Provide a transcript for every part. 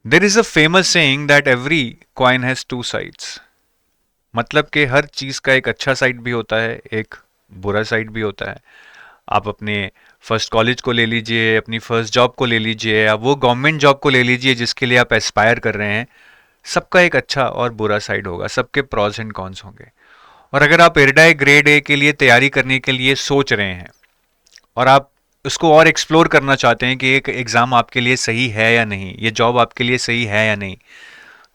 There is a famous saying that every coin has two sides. मतलब कि हर चीज का एक अच्छा साइड भी होता है, एक बुरा साइड भी होता है। आप अपने फर्स्ट कॉलेज को ले लीजिए, अपनी फर्स्ट जॉब को ले लीजिए, या वो गवर्नमेंट जॉब को ले लीजिए जिसके लिए आप एस्पायर कर रहे हैं। सबका एक अच्छा और बुरा साइड होगा, सबके प्रॉस एंड कॉन्स होंगे। और अगर आप इरडाई ग्रेड ए के लिए तैयारी करने के लिए सोच रहे हैं और आप उसको और एक्सप्लोर करना चाहते हैं कि एक एग्ज़ाम आपके लिए सही है या नहीं, ये जॉब आपके लिए सही है या नहीं,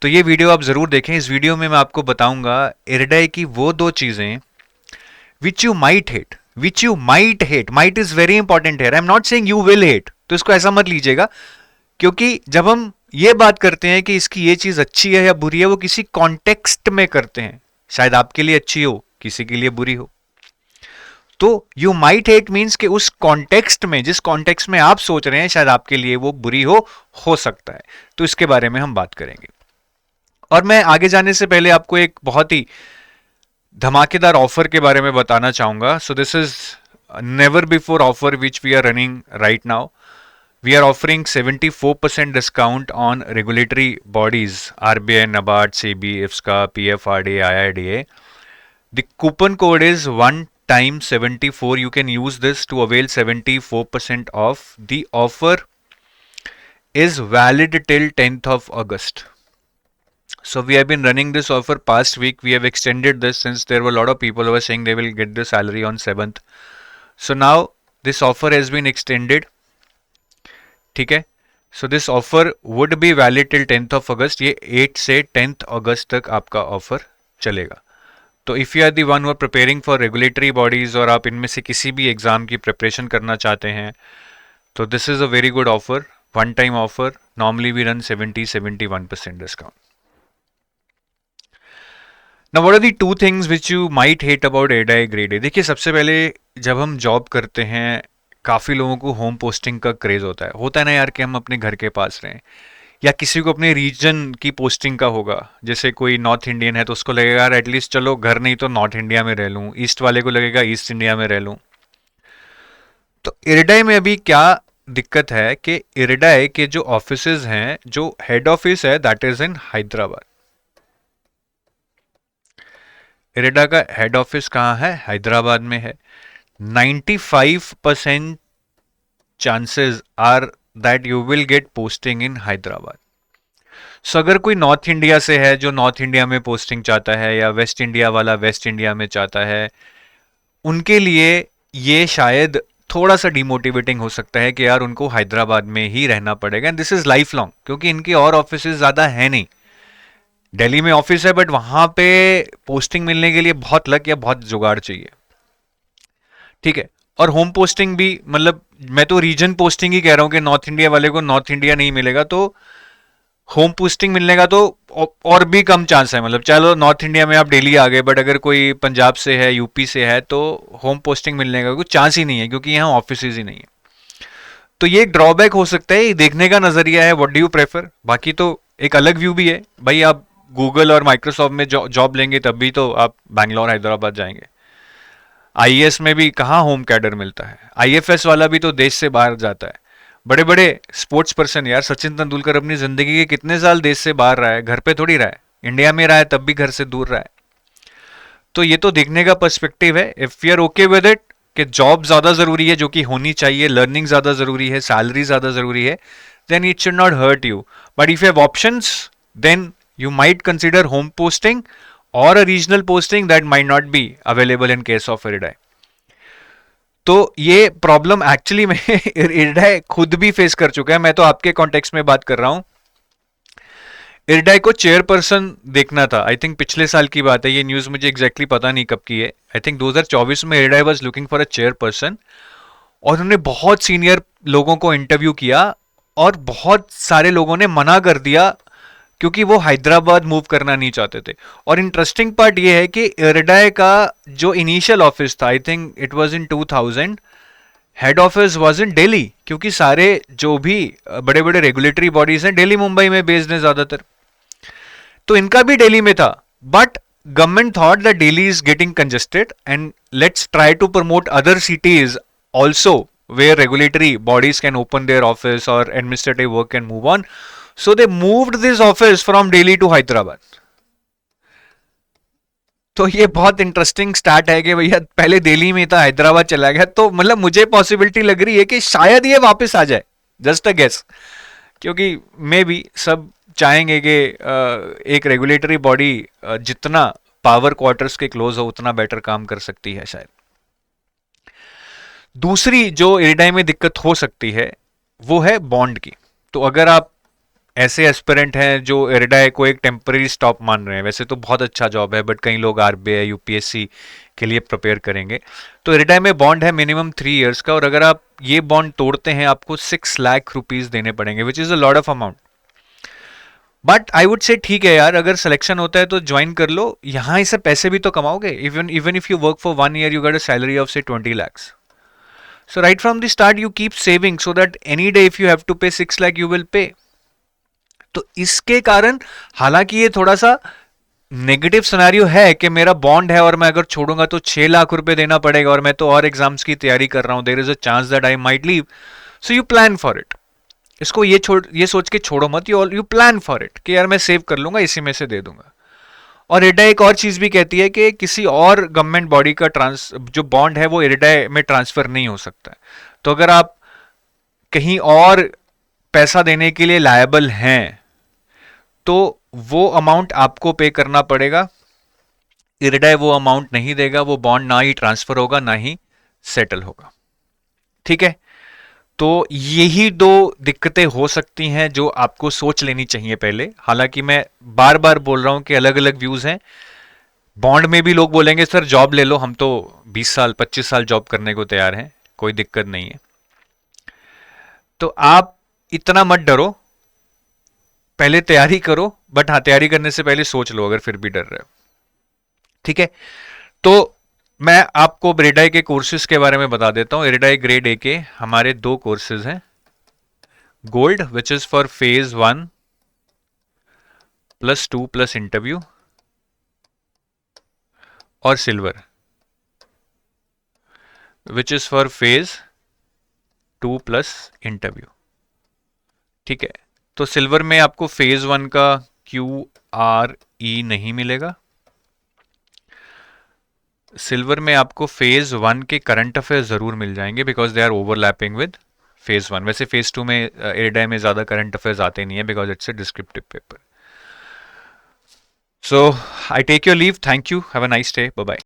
तो ये वीडियो आप ज़रूर देखें। इस वीडियो में मैं आपको बताऊंगा इरडाई की वो दो चीज़ें which you might hate, which you might hate. Might is very important है, I am not saying you will hate, तो इसको ऐसा मत लीजिएगा। क्योंकि जब हम ये बात करते हैं कि इसकी ये चीज़ अच्छी है या बुरी है, वो किसी कॉन्टेक्स्ट में करते हैं। शायद आपके लिए अच्छी हो, किसी के लिए बुरी हो। तो यू माइट हेट मीन्स कि उस कॉन्टेक्स्ट में, जिस कॉन्टेक्स्ट में आप सोच रहे हैं, शायद आपके लिए वो बुरी हो सकता है। तो इसके बारे में हम बात करेंगे। और मैं आगे जाने से पहले आपको एक बहुत ही धमाकेदार ऑफर के बारे में बताना चाहूंगा। So this is never before offer which we are running right now. We are offering 74% discount on regulatory bodies RBI, NABARD, SEBI, IFSCA, PFRDA, IRDA. The coupon code is one time 74. You can use this to avail 74% off. The offer is valid till 10th of August. So we have been running this offer past week. We have extended this since there were a lot of people who were saying they will get the salary on 7th. So now this offer has been extended. ठीक है। So this offer would be valid till 10th of अगस्त। ये 8 से 10th अगस्त तक आपका offer चलेगा। तो if you are the one who are preparing for regulatory bodies और आप इनमें से किसी भी एग्जाम की प्रिपरेशन करना चाहते हैं, तो this is a very good offer, one time offer. Normally we run 71% discount. Now what are the two things which you might hate about IRDAI grade A. देखिए, सबसे पहले जब हम जॉब करते हैं, काफ़ी लोगों को होम पोस्टिंग का क्रेज होता है ना यार, कि हम अपने घर के पास रहें। या किसी को अपने रीजन की पोस्टिंग का होगा, जैसे कोई नॉर्थ इंडियन है तो उसको लगेगा यार एटलीस्ट चलो घर नहीं तो नॉर्थ इंडिया में रह लूँ, ईस्ट वाले को लगेगा ईस्ट इंडिया में रह लूँ। तो इरडाई में अभी क्या दिक्कत है कि इरडाई के जो ऑफिसेज हैं, जो हेड ऑफिस है that is in Hyderabad. IRDA का हेड ऑफिस कहाँ है? हैदराबाद में है। 95% chances are that you will get posting in Hyderabad. So अगर कोई नॉर्थ इंडिया से है जो नॉर्थ इंडिया में पोस्टिंग चाहता है, या वेस्ट इंडिया वाला वेस्ट इंडिया में चाहता है, उनके लिए ये शायद थोड़ा सा डिमोटिवेटिंग हो सकता है कि यार उनको हैदराबाद में ही रहना पड़ेगा। And this is life long, क्योंकि इनकी और ऑफिस ज़्यादा है नहीं। दिल्ली में ऑफिस है बट वहां पे पोस्टिंग मिलने के लिए बहुत लक या बहुत जुगाड़ चाहिए। ठीक है। और होम पोस्टिंग भी, मतलब मैं तो रीजन पोस्टिंग ही कह रहा हूं कि नॉर्थ इंडिया वाले को नॉर्थ इंडिया नहीं मिलेगा, तो होम पोस्टिंग मिलने का तो और भी कम चांस है। मतलब चलो नॉर्थ इंडिया में आप डेली आ गए, बट अगर कोई पंजाब से है, यूपी से है, तो होम पोस्टिंग मिलने का कोई चांस ही नहीं है, क्योंकि यहाँ ऑफिस ही नहीं है। तो ये एक ड्रॉबैक हो सकता है, देखने का नजरिया है, व्हाट डू यू प्रेफर। बाकी तो एक अलग व्यू भी है भाई, आप गूगल और माइक्रोसॉफ्ट में जॉब लेंगे तब भी तो आप बैंगलोर हैदराबाद जाएंगे। आईएएस में भी कहाँ होम कैडर मिलता है, आईएफएस वाला भी तो देश से बाहर जाता है। बड़े बड़े स्पोर्ट्स पर्सन यार, सचिन तेंदुलकर अपनी जिंदगी के कितने साल देश से बाहर रहा है, घर पे थोड़ी रहा है। इंडिया में रहा है तब भी घर से दूर रहा है। तो ये तो देखने का पर्सपेक्टिव है। If you are okay with it कि जॉब ज्यादा जरूरी है, जो कि होनी चाहिए, लर्निंग ज्यादा जरूरी है, सैलरी ज्यादा जरूरी है, then it should not hurt you. But if you have options, then you might consider home posting or a regional posting that might not be available in case of IRDAI. तो ये problem actually में इरडाई खुद भी face कर चुका है। मैं तो आपके कॉन्टेक्स्ट में बात कर रहा हूं। इरडाई को चेयरपर्सन देखना था, आई थिंक पिछले साल की बात है, ये न्यूज मुझे एग्जैक्टली पता नहीं कब की है। आई थिंक 2024 में IRDAI was looking for a chairperson, और उन्होंने बहुत सीनियर लोगों को इंटरव्यू किया और बहुत सारे लोगों ने मना कर दिया, क्योंकि वो हैदराबाद मूव करना नहीं चाहते थे। और इंटरेस्टिंग पार्ट ये है कि इरडाई का जो इनिशियल ऑफिस था, I think it was in 2000, head office was in Delhi, क्योंकि सारे जो भी बड़े बड़े रेगुलेटरी बॉडीज हैं दिल्ली मुंबई में बेस्ड हैं ज्यादातर। तो इनका भी दिल्ली में था, but government thought that Delhi is getting congested and let's try to promote other cities also where regulatory bodies can open their office or administrative work can move on. So they moved this office from Delhi to Hyderabad. तो ये बहुत interesting start है कि भैया पहले दिल्ली में था, हैदराबाद चला गया, तो मतलब मुझे पॉसिबिलिटी लग रही है कि शायद ये वापस आ जाए, जस्ट अ गेस, क्योंकि मे बी सब चाहेंगे कि एक रेगुलेटरी बॉडी जितना पावर क्वार्टर्स के क्लोज हो उतना बेटर काम कर सकती है शायद। दूसरी जो इरिडाई में दिक्कत हो सकती है वो है बॉन्ड की। तो अगर आप ऐसे एस्पिरेंट हैं जो इरिडाई को एक टेम्पररी स्टॉप मान रहे हैं, वैसे तो बहुत अच्छा जॉब है, बट कई लोग आरबीआई यूपीएससी के लिए प्रिपेयर करेंगे, तो इरिडाई में बॉन्ड है मिनिमम 3 इयर्स का, और अगर आप ये बॉन्ड तोड़ते हैं आपको 6 लाख रुपीज देने पड़ेंगे, which is a lot of amount. But I would say ठीक है यार, अगर सिलेक्शन होता है तो ज्वाइन कर लो, यहां इससे पैसे भी तो कमाओगे। Even if you work for 1 year you get a salary of से 20 lakhs. So right from the start you keep saving so that any day if you have to pay 6 lakh you will pay. तो इसके कारण हालांकि ये थोड़ा सा negative scenario है कि मेरा बॉन्ड है और मैं अगर छोड़ूंगा तो 6 लाख रुपए देना पड़ेगा, और मैं तो और एग्जाम्स की तैयारी कर रहा हूं, there is a chance that I might leave, so you plan for it. इसको ये सोच के छोड़ो मत, यू प्लान फॉर इट कि यार मैं सेव कर लूंगा, इसी में से दे दूंगा। और इरिडाई एक और चीज भी कहती है कि किसी और गवर्नमेंट बॉडी का जो बॉन्ड है वो इरिडाई में ट्रांसफर नहीं हो सकता है। तो अगर आप कहीं और पैसा देने के लिए लायबल हैं तो वो अमाउंट आपको पे करना पड़ेगा, इरिडाई वो अमाउंट नहीं देगा, वो बॉन्ड ना ही ट्रांसफर होगा ना ही सेटल होगा। ठीक है, तो यही दो दिक्कतें हो सकती हैं जो आपको सोच लेनी चाहिए पहले। हालांकि मैं बार बार बोल रहा हूं कि अलग अलग व्यूज हैं। बॉन्ड में भी लोग बोलेंगे सर जॉब ले लो, हम तो 20 साल 25 साल जॉब करने को तैयार हैं, कोई दिक्कत नहीं है। तो आप इतना मत डरो, पहले तैयारी करो, बट हाँ तैयारी करने से पहले सोच लो अगर फिर भी डर रहे हो। ठीक है, तो मैं आपको इरिडाई के कोर्सेज के बारे में बता देता हूं। इरिडाई ग्रेड ए के हमारे 2 कोर्सेज हैं, gold which is for phase 1 +2 plus interview, और silver which is for phase 2 plus interview. ठीक है, तो सिल्वर में आपको फेज 1 का QRE नहीं मिलेगा, सिल्वर में आपको फेज 1 के करंट अफेयर्स जरूर मिल जाएंगे because they are overlapping with phase 1। वैसे फेज 2 में इरिडाई में ज्यादा करंट अफेयर्स आते नहीं है because it's a descriptive paper. So I take your leave, thank you, have a nice day, bye bye.